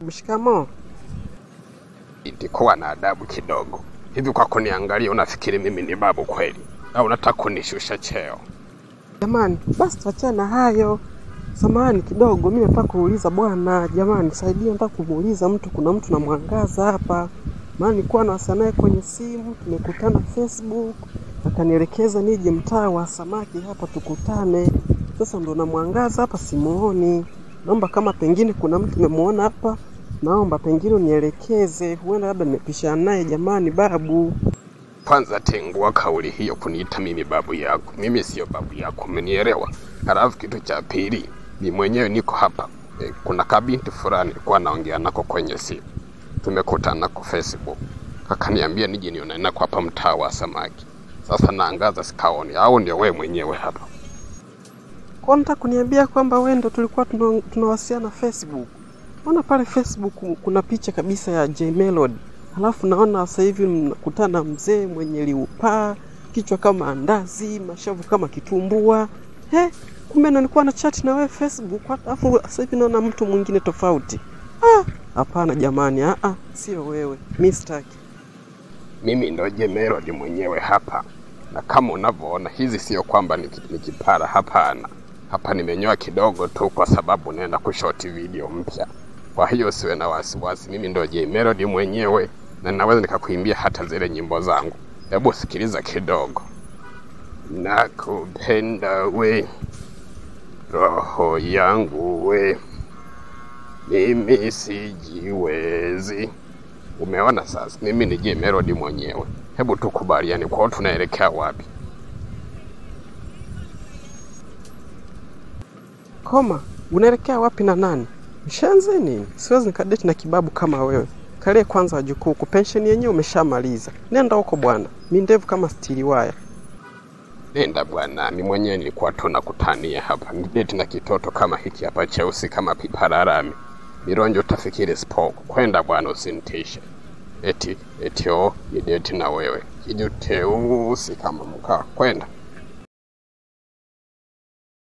Mshikamo. Nitikuwa na adabu kidogo. Hivi kwa kuniangalia unafikiri mimi ni babu kweli? Au unataka kunishusha cheo? Jamani, basi tuachane hayo. Samahani kidogo, mimi nataka kuuliza bwana. Jamani, saidia, nataka kumuuliza mtu, kuna mtu namwangaza hapa. Maana nilikuwa nawasiliana naye kwenye simu, tumekutana Facebook, akanielekeza nije mtaa wa samaki hapa tukutane. Sasa ndo namwangaza hapa simuoni. Naomba kama pengine kuna mtu nimemuona hapa, naomba pengine unielekeze, huenda labda nimepishana naye. Jamani babu. Kwanza tengua kauli hiyo kuniita mimi babu yako. Mimi sio babu yako, umenielewa? Halafu kitu cha pili, mimi mwenyewe niko hapa. Kuna kabinti fulani nilikuwa naongea nako kwenye simu. Tumekutana kwa Facebook. Akaniambia nije nione nako hapa mtaa wa samaki. Sasa naangaza sikaoni, au ndio wewe mwenyewe hapa? Kwa nini kuniambia kwamba wewe ndo tulikuwa tunawasiliana Facebook? Naona pale Facebook kuna picha kabisa ya J Melody. Halafu naona sasa hivi mnakutana mzee mwenye liupaa, kichwa kama andazi, mashavu kama kitumbua. Kumbe nilikuwa na chat na wewe Facebook, alafu sasa hivi naona mtu mwingine tofauti. Hapana jamani, sio wewe. Mistake. Mimi ndo J Melody mwenyewe hapa. Na kama unavyoona hizi sio kwamba ni kipara, hapana. Hapa nimenyoa kidogo tu kwa sababu naenda kushoti video mpya. Kwa hiyo siwe na wasiwasi, mimi ndo J Melody mwenyewe na naweza nikakuimbia hata zile nyimbo zangu. Hebu sikiliza kidogo. Nakupenda we, roho yangu we, mimi sijiwezi. Umeona sasa, mimi ni J Melody mwenyewe. Hebu tukubaliane, kwa tunaelekea wapi? Koma, unaelekea wapi na nani? Mshenzi nini? Siwezi nikadate na kibabu kama wewe. Kalie kwanza wajukuu, pension yenyewe umeshamaliza. Nenda huko bwana. Mimi ndevu kama stili waya. Nenda bwana, mimi mwenyewe nilikuwa tu nakutania hapa. Nidate na kitoto kama hiki hapa cheusi kama pipararami. Mironjo utafikiri spoke. Kwenda bwana, usinitishe. Eti ni date na wewe. Kijuteusi kama mkaa. Kwenda.